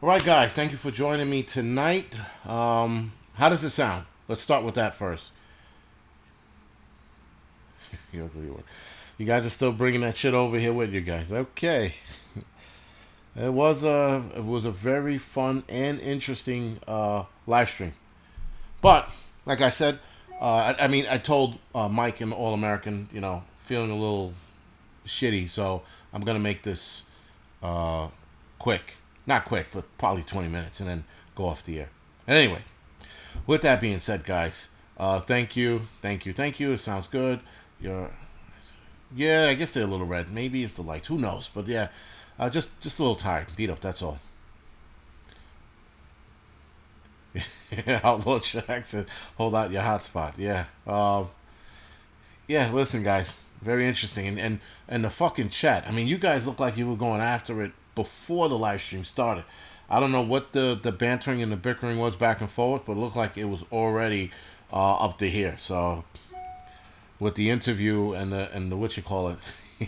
All right, guys, thank you for joining me tonight. How does it sound? Let's start with that first. You guys are still bringing that shit over here with you guys. Okay. It was a very fun and interesting live stream. But like I said, I mean, I told Mike and All American, feeling a little shitty, so I'm gonna make this quick. Not quick, but probably 20 minutes, and then go off the air. And anyway, with that being said, guys, thank you, thank you, thank you. It sounds good. You're, yeah, I guess they're a little red. Maybe it's the lights. Who knows? But yeah, just a little tired, beat up. That's all. Outlaw Shack said, "Hold out your hotspot." Yeah. Yeah. Listen, guys, very interesting, and the fucking chat. I mean, you guys look like you were going after it before the live stream started. I don't know what the bantering and the bickering was back and forth, but it looked like it was already up to here. So with the interview and the what you call it,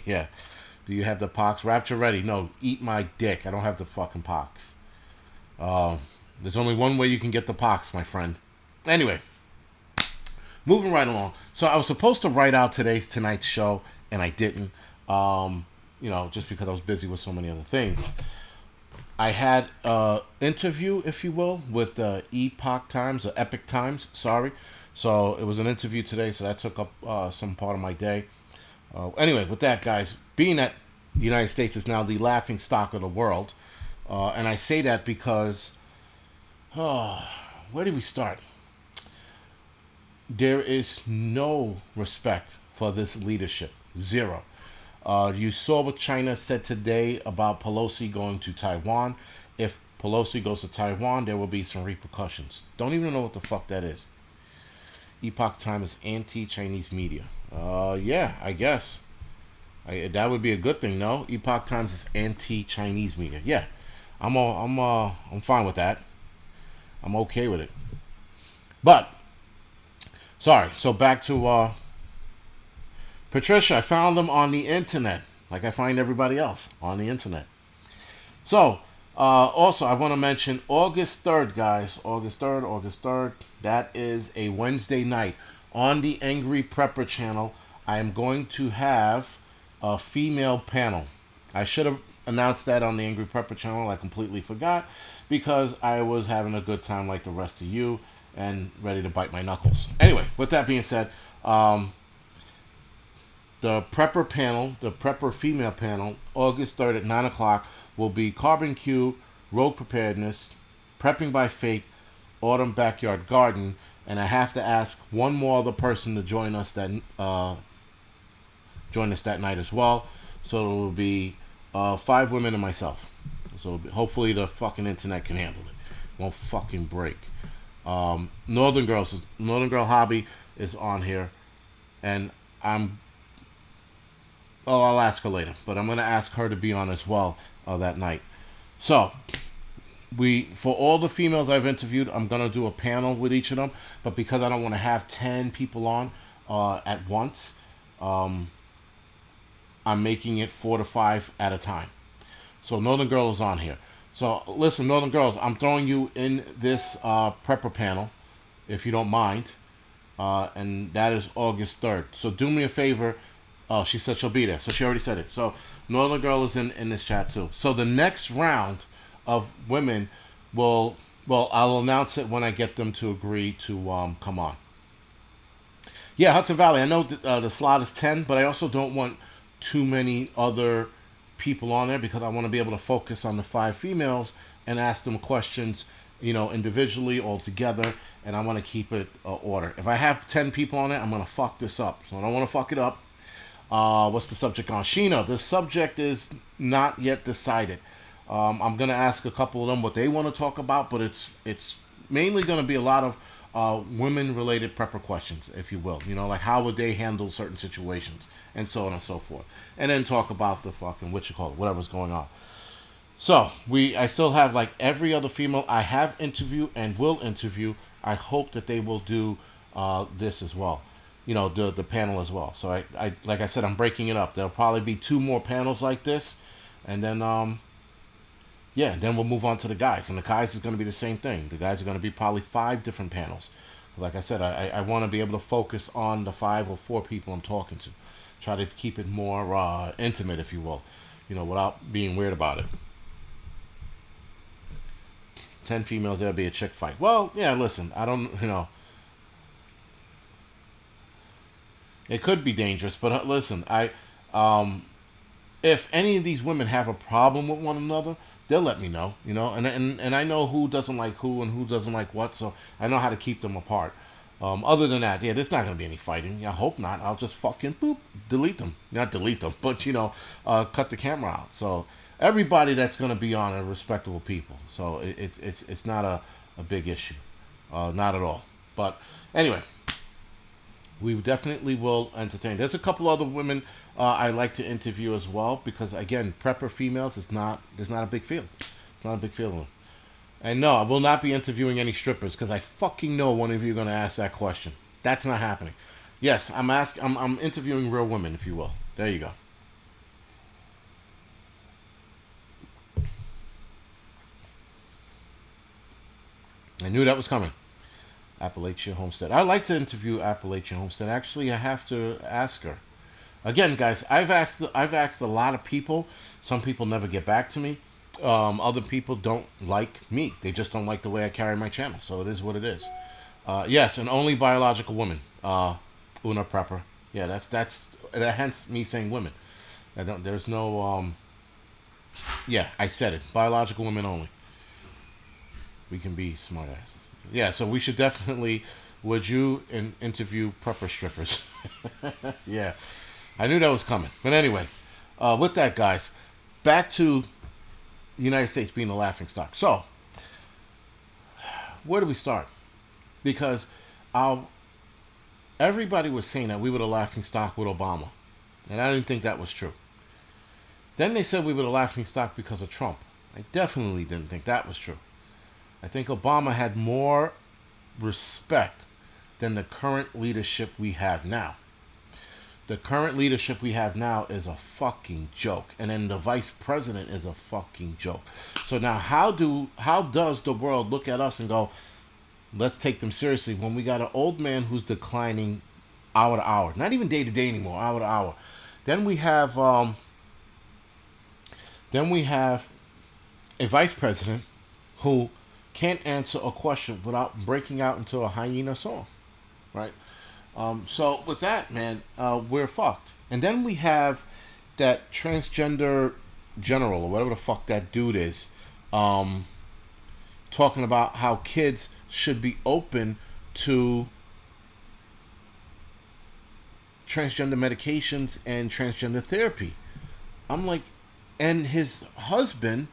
yeah. Do you have the pox? Rapture ready? No, eat my dick. I don't have the fucking pox. There's only one way you can get the pox, my friend. Anyway, moving right along. So I was supposed to write out tonight's show, and I didn't. Just because I was busy with so many other things. I had an interview, if you will, with Epoch Times or Epic Times. Sorry. So it was an interview today, so that took up some part of my day. Anyway, with that, guys, being that the United States is now the laughing stock of the world, and I say that because, where do we start? There is no respect for this leadership. Zero. You saw what China said today about Pelosi going to Taiwan. If Pelosi goes to Taiwan, there will be some repercussions. Don't even know what the fuck that is. Epoch Time is anti-Chinese media. Yeah, I guess. That would be a good thing, no? Epoch Times is anti-Chinese media. Yeah, I'm fine with that. I'm okay with it. But sorry. So back to Patricia. I found them on the internet, like I find everybody else on the internet. So also, I want to mention August 3rd, guys. August 3rd, August 3rd. That is a Wednesday night on the Angry Prepper channel. I am going to have a female panel. I should have announced that on the Angry Prepper channel. I completely forgot because I was having a good time like the rest of you and ready to bite my knuckles. Anyway, with that being said, the Prepper panel, the Prepper female panel, August 3rd at 9 o'clock, will be Carbon Cube, Rogue Preparedness, Prepping by Fake, Autumn Backyard Garden, and I have to ask one more other person to join us that night as well. So it will be 5 women and myself. So hopefully the fucking internet can handle it. Won't fucking break. Northern Girl Hobby is on here, and I'll ask her later, but I'm gonna ask her to be on as well that night. So for all the females I've interviewed, I'm gonna do a panel with each of them, but because I don't want to have 10 people on at once, I'm making it 4 to 5 at a time. So Northern Girl is on here. So listen, Northern Girls, I'm throwing you in this prepper panel, if you don't mind, and that is August 3rd. So do me a favor. Oh, she said she'll be there. So she already said it. So Northern Girl is in this chat too. So the next round of women I'll announce it when I get them to agree to come on. Yeah, Hudson Valley. I know the slot is 10, but I also don't want too many other people on there because I want to be able to focus on the 5 females and ask them questions, individually, all together, and I want to keep it order. If I have 10 people on it, I'm going to fuck this up. So I don't want to fuck it up. What's the subject on? Sheena, the subject is not yet decided. I'm going to ask a couple of them what they want to talk about, but it's mainly going to be a lot of women-related prepper questions, if you will. Like how would they handle certain situations, and so on and so forth. And then talk about the fucking, whatever's going on. So, I still have like every other female I have interviewed and will interview. I hope that they will do this as well. The panel as well. So I like I said, I'm breaking it up. There'll probably be 2 more panels like this, and then Yeah, and then we'll move on to the guys, and the guys is going to be the same thing. The guys are going to be probably 5 different panels. Like I said, I want to be able to focus on the 5 or 4 people I'm talking to. Try to keep it more intimate, if you will, without being weird about it. 10 females, there'll be a chick fight. Well, yeah, listen, I don't, it could be dangerous, but listen, um, if any of these women have a problem with one another, they'll let me know, and I know who doesn't like who and who doesn't like what, so I know how to keep them apart. Other than that, yeah, there's not gonna be any fighting. I hope not. I'll just fucking boop, delete them, not delete them, but cut the camera out. So everybody that's gonna be on are respectable people. So it's not a big issue, not at all. But anyway, we definitely will entertain. There's a couple other women I like to interview as well because again, prepper females is not there's not a big field. It's not a big field. And no, I will not be interviewing any strippers because I fucking know one of you are going to ask that question. That's not happening. Yes, I'm interviewing real women, if you will. There you go. I knew that was coming. Appalachia Homestead. I'd like to interview Appalachia Homestead. Actually, I have to ask her. Again, guys, I've asked a lot of people. Some people never get back to me. Other people don't like me. They just don't like the way I carry my channel. So it is what it is. Yes, an only biological woman. Una prepper. Yeah, that's hence me saying women. I don't. There's no. Yeah, I said it. Biological women only. We can be smartasses. Yeah, so we should definitely. Would you interview prepper strippers? Yeah, I knew that was coming. But anyway, with that, guys, back to the United States being the laughing stock. So, where do we start? Because everybody was saying that we were the laughing stock with Obama. And I didn't think that was true. Then they said we were the laughing stock because of Trump. I definitely didn't think that was true. I think Obama had more respect than the current leadership we have now. The current leadership we have now is a fucking joke. And then the vice president is a fucking joke. So now how does the world look at us and go, let's take them seriously when we got an old man who's declining hour to hour. Not even day to day anymore, hour to hour. Then we have a vice president who can't answer a question without breaking out into a hyena song. Right? So with that, man, we're fucked. And then we have that transgender general or whatever the fuck that dude is, talking about how kids should be open to transgender medications and transgender therapy. I'm like, and his husband,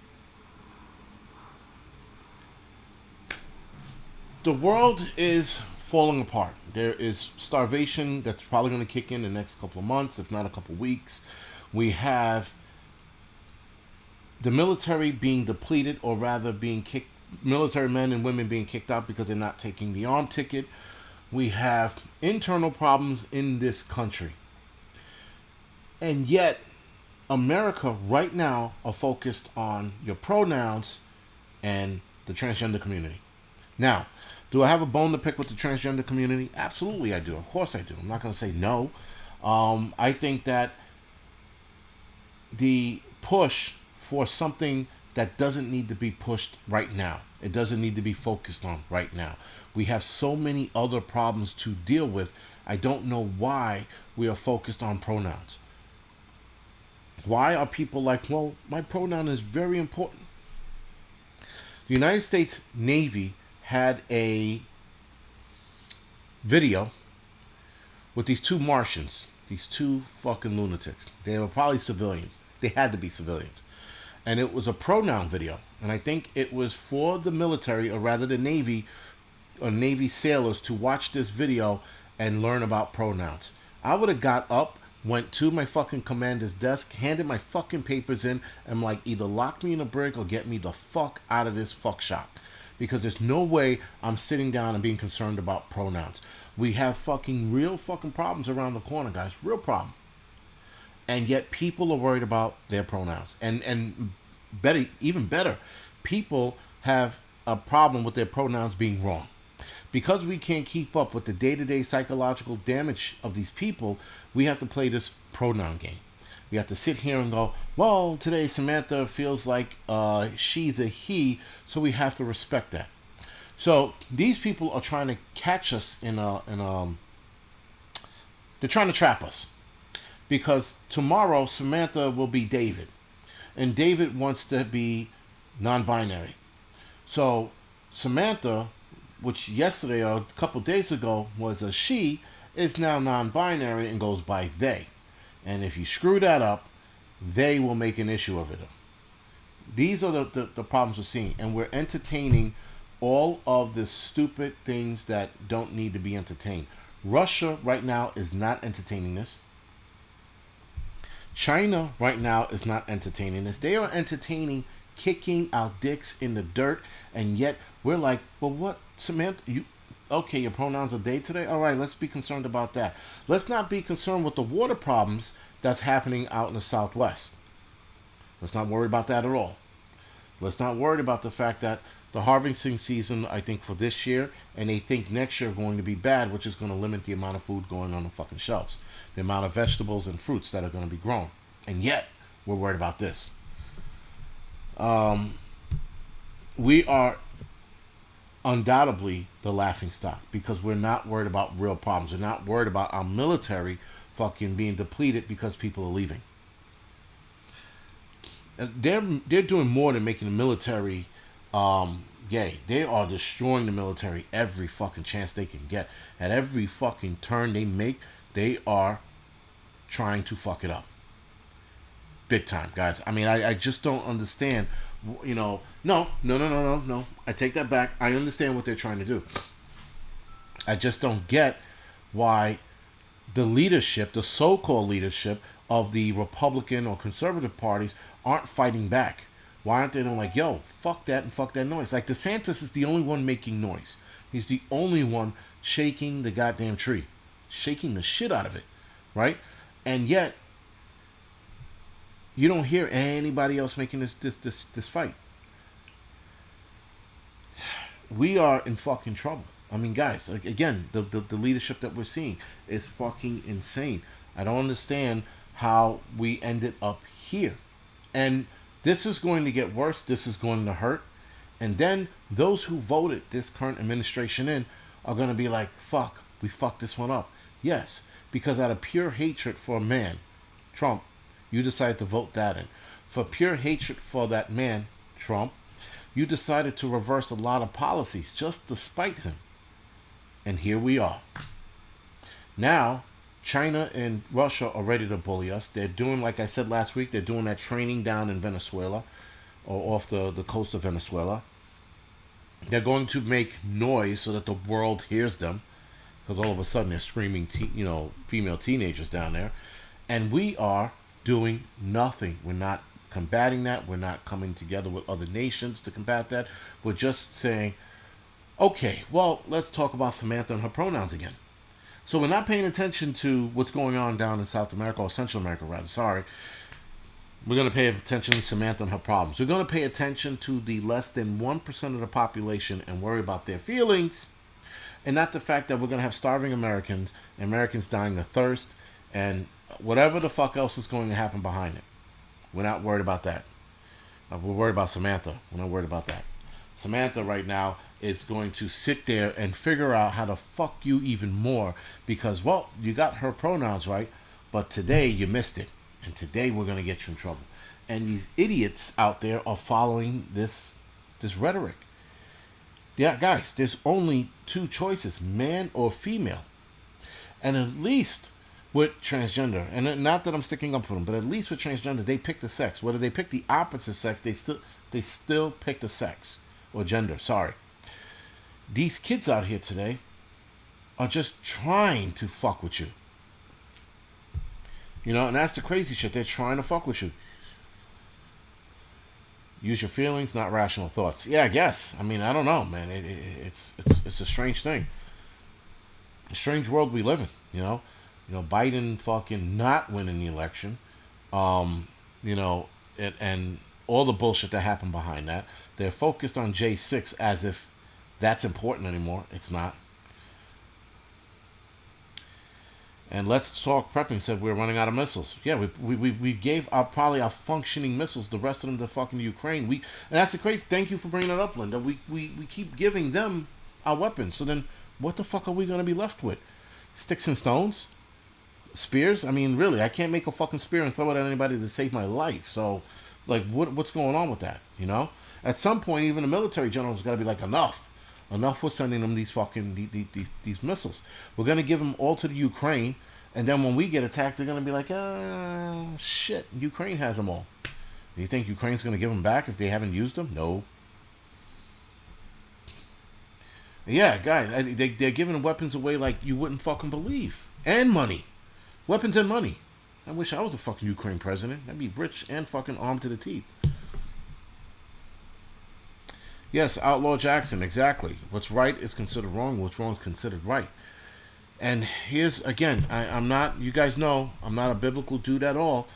the world is falling apart. There is starvation that's probably going to kick in the next couple of months, if not a couple of weeks. We have the military being depleted, or rather being kicked, military men and women being kicked out because they're not taking the arm ticket. We have internal problems in this country. And yet, America right now are focused on your pronouns and the transgender community. Now, do I have a bone to pick with the transgender community? Absolutely I do. Of course I do. I'm not going to say no. I think that the push for something that doesn't need to be pushed right now. It doesn't need to be focused on right now. We have so many other problems to deal with. I don't know why we are focused on pronouns. Why are people like, well, my pronoun is very important? The United States Navy had a video with these two Martians, these two fucking lunatics. They were probably civilians. They had to be civilians. And it was a pronoun video. And I think it was for the military, or rather the Navy, or Navy sailors, to watch this video and learn about pronouns. I would have got up, went to my fucking commander's desk, handed my fucking papers in, and like, either lock me in a brig or get me the fuck out of this fuck shop. Because there's no way I'm sitting down and being concerned about pronouns. We have fucking real fucking problems around the corner, guys. Real problem. And yet people are worried about their pronouns. And better, even better, people have a problem with their pronouns being wrong. Because we can't keep up with the day-to-day psychological damage of these people, we have to play this pronoun game. We have to sit here and go, well, today Samantha feels like she's a he, so we have to respect that. So these people are trying to catch us they're trying to trap us. Because tomorrow Samantha will be David. And David wants to be non-binary. So Samantha, which yesterday or a couple days ago was a she, is now non-binary and goes by they. And if you screw that up, they will make an issue of it. These are the problems we're seeing. And we're entertaining all of the stupid things that don't need to be entertained. Russia right now is not entertaining this. China right now is not entertaining this. They are entertaining kicking our dicks in the dirt, and yet we're like, well, what, Samantha? You okay? Your pronouns are they today. All right, let's be concerned about that. Let's not be concerned with the water problems that's happening out in the Southwest. Let's not worry about that at all. Let's not worry about the fact that the harvesting season, I think, for this year, and they think next year going to be bad, which is going to limit the amount of food going on the fucking shelves, the amount of vegetables and fruits that are going to be grown. And yet, we're worried about this. We are undoubtedly the laughing stock because we're not worried about real problems. We're not worried about our military fucking being depleted because people are leaving. They're doing more than making the military gay. They are destroying the military every fucking chance they can get. At every fucking turn they make, they are trying to fuck it up. Big time, guys. I mean, I just don't understand. No. I take that back. I understand what they're trying to do. I just don't get why the leadership, the so-called leadership of the Republican or conservative parties aren't fighting back. Why aren't they like, yo, fuck that and fuck that noise? Like, DeSantis is the only one making noise. He's the only one shaking the goddamn tree. Shaking the shit out of it. Right? And yet, you don't hear anybody else making this fight. We are in fucking trouble. I mean, guys, like, again, the leadership that we're seeing is fucking insane. I don't understand how we ended up here. And this is going to get worse. This is going to hurt. And then those who voted this current administration in are going to be like, fuck, we fucked this one up. Yes, because out of pure hatred for a man, Trump, you decided to vote that in. For pure hatred for that man, Trump, you decided to reverse a lot of policies just to spite him. And here we are. Now, China and Russia are ready to bully us. They're doing, like I said last week, they're doing that training down in Venezuela or off the coast of Venezuela. They're going to make noise so that the world hears them because all of a sudden they're screaming, female teenagers down there. And we are doing nothing. We're not combating that. We're not coming together with other nations to combat that. We're just saying, okay, well, let's talk about Samantha and her pronouns again. So we're not paying attention to what's going on down in South America, or Central America, rather. Sorry. We're going to pay attention to Samantha and her problems. We're going to pay attention to the less than 1% of the population and worry about their feelings, and not the fact that we're going to have starving Americans, Americans dying of thirst, and whatever the fuck else is going to happen behind it. We're not worried about that. We're worried about Samantha. We're not worried about that. Samantha right now is going to sit there and figure out how to fuck you even more because, well, you got her pronouns right, but today you missed it. And today we're going to get you in trouble. And these idiots out there are following this rhetoric. Yeah, guys, there's only two choices, man or female. And at least with transgender, and not that I'm sticking up for them, but at least with transgender, they pick the sex. Whether they pick the opposite sex, they still pick the sex. Or gender, sorry. These kids out here today are just trying to fuck with you. And that's the crazy shit. They're trying to fuck with you. Use your feelings, not rational thoughts. Yeah, I guess. I mean, I don't know, man. It's a strange thing. A strange world we live in, Biden fucking not winning the election. And all the bullshit that happened behind that. They're focused on J6 as if that's important anymore. It's not. And Let's Talk Prepping said we're running out of missiles. Yeah, we gave probably our functioning missiles, the rest of them to fucking Ukraine. And that's the crazy. Thank you for bringing that up, Linda. We keep giving them our weapons. So then, what the fuck are we gonna be left with? Sticks and stones, spears. I mean, really, I can't make a fucking spear and throw it at anybody to save my life. So, like, what's going on with that? You know, at some point, even the military generals got to be like, enough. Enough with sending them these fucking these missiles. We're gonna give them all to the Ukraine, and then when we get attacked, they're gonna be like, shit, Ukraine has them all. Do you think Ukraine's gonna give them back if they haven't used them? No. Yeah, guys, they're giving weapons away like you wouldn't fucking believe, and money, weapons and money. I wish I was a fucking Ukraine president. I'd be rich and fucking armed to the teeth. Yes, Outlaw Jackson, exactly. What's right is considered wrong, what's wrong is considered right. And here's, again, I'm not, you guys know, I'm not a biblical dude at all,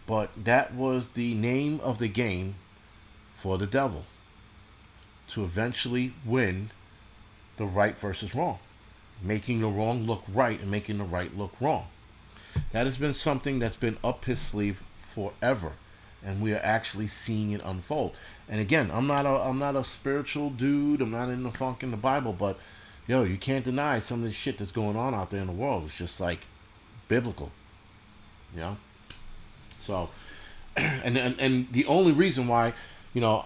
but that was the name of the game for the devil. To eventually win the right versus wrong. Making the wrong look right and making the right look wrong. That has been something that's been up his sleeve forever. And we are actually seeing it unfold. And again, I'm not a spiritual dude. I'm not in the funk in the Bible, but yo, you can't deny some of the shit that's going on out there in the world. It's just like biblical, you know. So, and the only reason why, you know,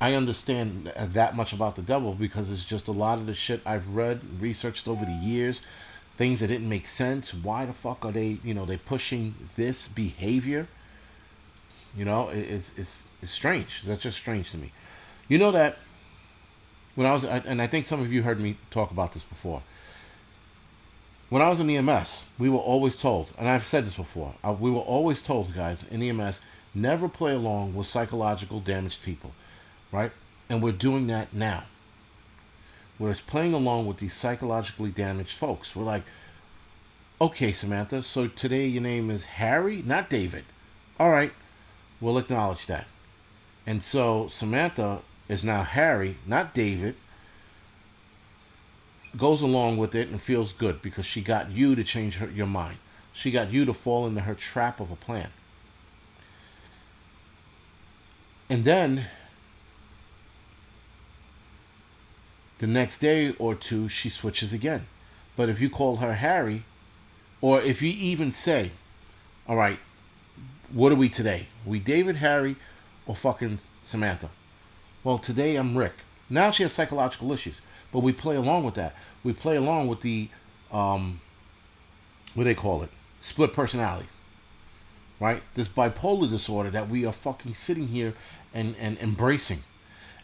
I understand that much about the devil because it's just a lot of the shit I've read, researched over the years, things that didn't make sense. Why the fuck are they, you know, they pushing this behavior? You know, it's strange. That's just strange to me. You know that when I was, and I think some of you heard me talk about this before. When I was in EMS, we were always told, and I've said this before, we were always told, guys, in EMS, never play along with psychological damaged people, right? And we're doing that now. We're playing along with these psychologically damaged folks. We're like, okay, Samantha, so today your name is Harry, not David. All right. We'll acknowledge that. And so Samantha is now Harry, not David, goes along with it and feels good because she got you to change your mind. She got you to fall into her trap of a plan. And then the next day or two, she switches again. But if you call her Harry, or if you even say, all right, what are we today? Are we David, Harry, or fucking Samantha? Well, today I'm Rick. Now she has psychological issues, but we play along with that. We play along with the, what do they call it? Split personality. Right? This bipolar disorder that we are fucking sitting here and embracing.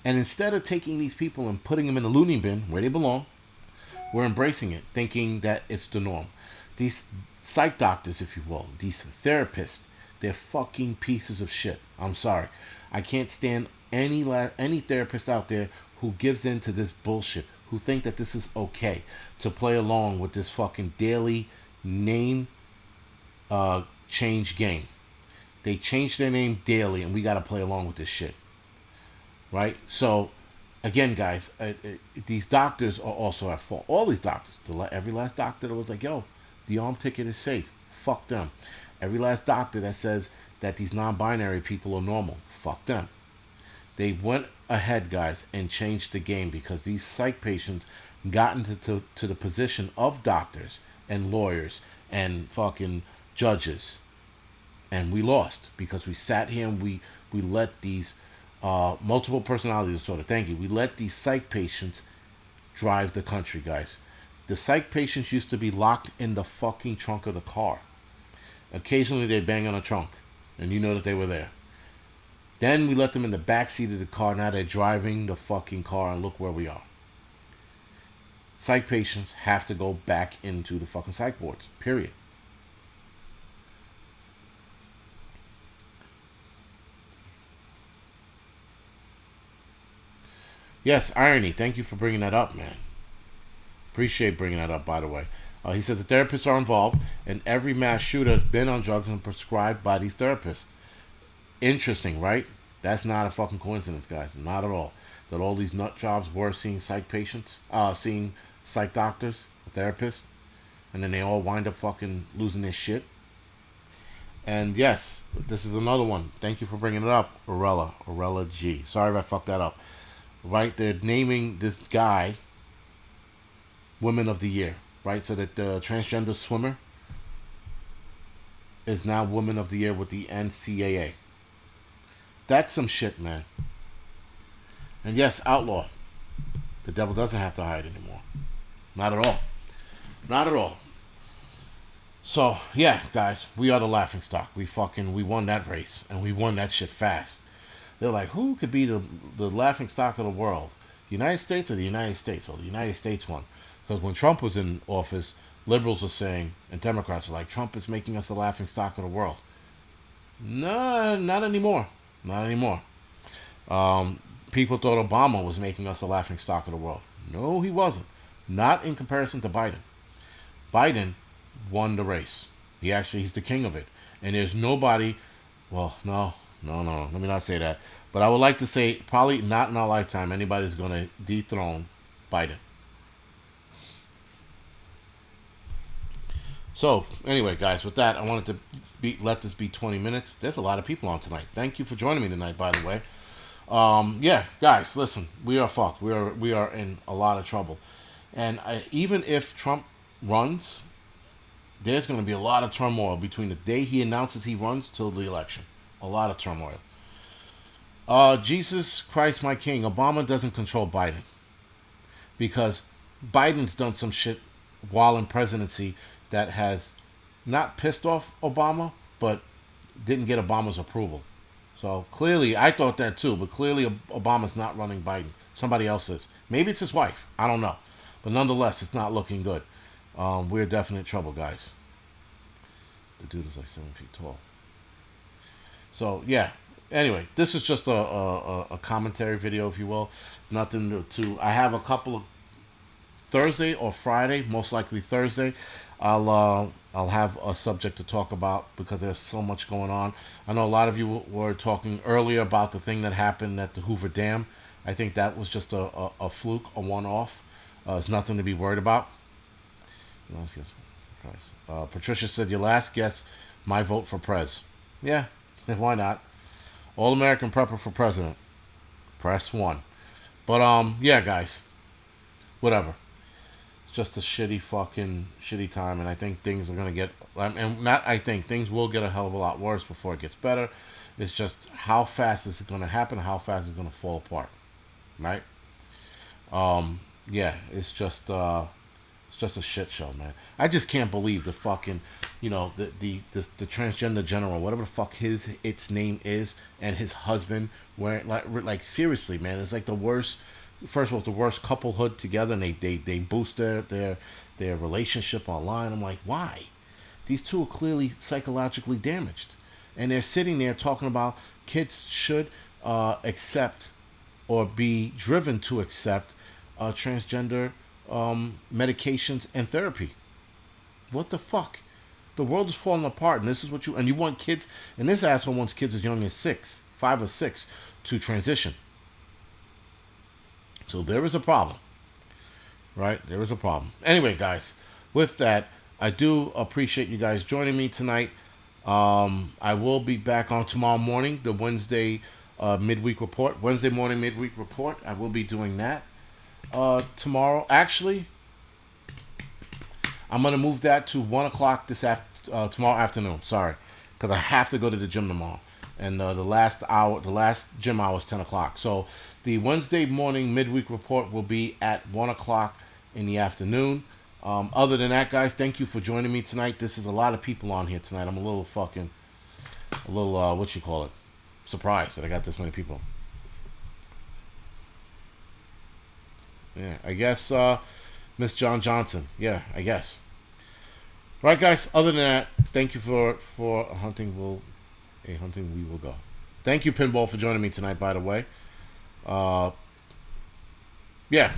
And instead of taking these people and putting them in the loony bin where they belong, we're embracing it, thinking that it's the norm. These psych doctors, if you will, these therapists, they're fucking pieces of shit. I'm sorry. I can't stand any therapist out there who gives in to this bullshit, who think that this is okay to play along with this fucking daily name change game. They change their name daily, and we got to play along with this shit. Right? So, again, guys, these doctors are also at fault. All these doctors, every last doctor that was like, yo, the arm ticket is safe. Fuck them. Every last doctor that says that these non-binary people are normal. Fuck them. They went ahead, guys, and changed the game because these psych patients got into to the position of doctors and lawyers and fucking judges. And we lost because we sat here and we let these multiple personality disorder, thank you, we let these psych patients drive the country, guys. The psych patients used to be locked in the fucking trunk of the car. Occasionally they bang on a trunk, and you know that they were there. Then we let them in the back seat of the car. Now they're driving the fucking car, and look where we are. Psych patients have to go back into the fucking psych wards, period. Yes, irony. Thank you for bringing that up, man. Appreciate bringing that up, by the way. He says the therapists are involved, and every mass shooter has been on drugs and prescribed by these therapists. Interesting, right? That's not a fucking coincidence, guys. Not at all. That all these nut jobs were seeing psych patients, seeing psych doctors, therapists, and then they all wind up fucking losing their shit. And yes, this is another one. Thank you for bringing it up, Orella G. Sorry if I fucked that up. Right, they're naming this guy Women of the Year. Right, so that the transgender swimmer is now Woman of the Year with the NCAA. That's some shit, man. And yes, outlaw. The devil doesn't have to hide anymore. Not at all. Not at all. So yeah, guys, we are the laughing stock. We won that race, and we won that shit fast. They're like, who could be the laughing stock of the world? The United States or the United States? Well, the United States won. Because when Trump was in office, liberals were saying, and Democrats were like, Trump is making us the laughing stock of the world. No, not anymore. Not anymore. People thought Obama was making us the laughing stock of the world. No, he wasn't. Not in comparison to Biden. Biden won the race. He's the king of it. And there's nobody, well, no, let me not say that. But I would like to say, probably not in our lifetime, anybody's going to dethrone Biden. So, anyway, guys, with that, I wanted to let this be 20 minutes. There's a lot of people on tonight. Thank you for joining me tonight, by the way. Yeah, guys, listen, we are fucked. We are in a lot of trouble. And even if Trump runs, there's going to be a lot of turmoil between the day he announces he runs till the election. A lot of turmoil. Jesus Christ, my King, Obama doesn't control Biden. Because Biden's done some shit while in presidency that has not pissed off Obama, but didn't get Obama's approval. So clearly, I thought that too, but clearly Obama's not running Biden. Somebody else is. Maybe it's his wife. I don't know. But nonetheless, it's not looking good. We're definitely in trouble, guys. The dude is like 7 feet tall. So, yeah. Anyway, this is just a commentary video, if you will. Nothing to... I have a couple of... Thursday or Friday, most likely Thursday, I'll have a subject to talk about because there's so much going on. I know a lot of you were talking earlier about the thing that happened at the Hoover Dam. I think that was just a fluke, a one-off. It's nothing to be worried about. Patricia said, your last guess, my vote for Prez. Yeah, why not? All-American prepper for president. Press 1. But, yeah, guys. Whatever. It's just a shitty time, and I think things are going to get, and not I think, things will get a hell of a lot worse before it gets better. It's just how fast is it going to happen, how fast is it going to fall apart, right? Yeah, it's just a shit show, man. I just can't believe the fucking, the transgender general, whatever the fuck its name is, and his husband, where like seriously, man, it's like the worst. First of all, it's the worst couplehood together, and they boost their relationship online. I'm like, why? These two are clearly psychologically damaged, and they're sitting there talking about kids should accept or be driven to accept transgender medications and therapy. What the fuck? The world is falling apart, and this is what you want kids, and this asshole wants kids as young as 5 or 6, to transition. So there is a problem, right? There is a problem. Anyway, guys, with that, I do appreciate you guys joining me tonight. I will be back on tomorrow morning, the Wednesday midweek report. Wednesday morning midweek report. I will be doing that tomorrow. Actually, I'm going to move that to 1 o'clock tomorrow afternoon. Sorry, because I have to go to the gym tomorrow. And the last gym hour is 10 o'clock. So the Wednesday morning midweek report will be at 1 o'clock in the afternoon. Other than that, guys, thank you for joining me tonight. This is a lot of people on here tonight. I'm a little, surprised that I got this many people. Yeah, I guess Miss John Johnson. Yeah, I guess. Right, guys, other than that, thank you for hunting we will go. Thank you, Pinball, for joining me tonight, by the way. Yeah.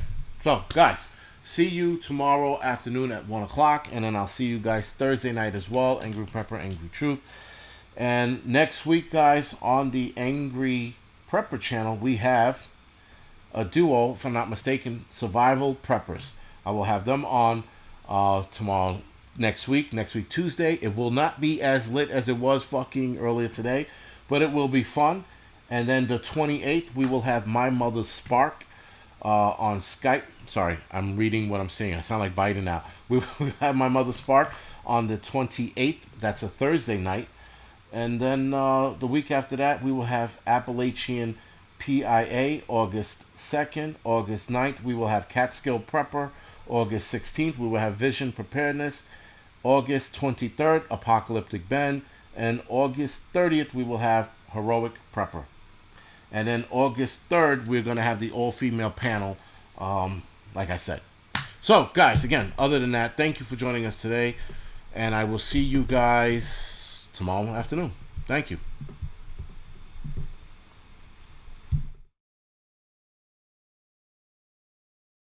So, guys, see you tomorrow afternoon at 1 o'clock, and then I'll see you guys Thursday night as well. Angry Prepper, Angry Truth. And next week, guys, on the Angry Prepper channel, we have a duo, if I'm not mistaken, Survival Preppers. I will have them on tomorrow, next week Tuesday. It will not be as lit as it was fucking earlier today, but it will be fun. And then the 28th, we will have My Mother's Spark on Skype. Sorry, I'm reading what I'm saying. I sound like Biden now. We will have My Mother's Spark on the 28th. That's a Thursday night. And then the week after that, we will have Appalachian PIA August 2nd. August 9th, we will have Catskill Prepper. August 16th, we will have Vision Preparedness. August 23rd, Apocalyptic Ben. And August 30th, we will have Heroic Prepper. And then August 3rd, we're going to have the all-female panel, like I said. So, guys, again, other than that, thank you for joining us today. And I will see you guys tomorrow afternoon. Thank you.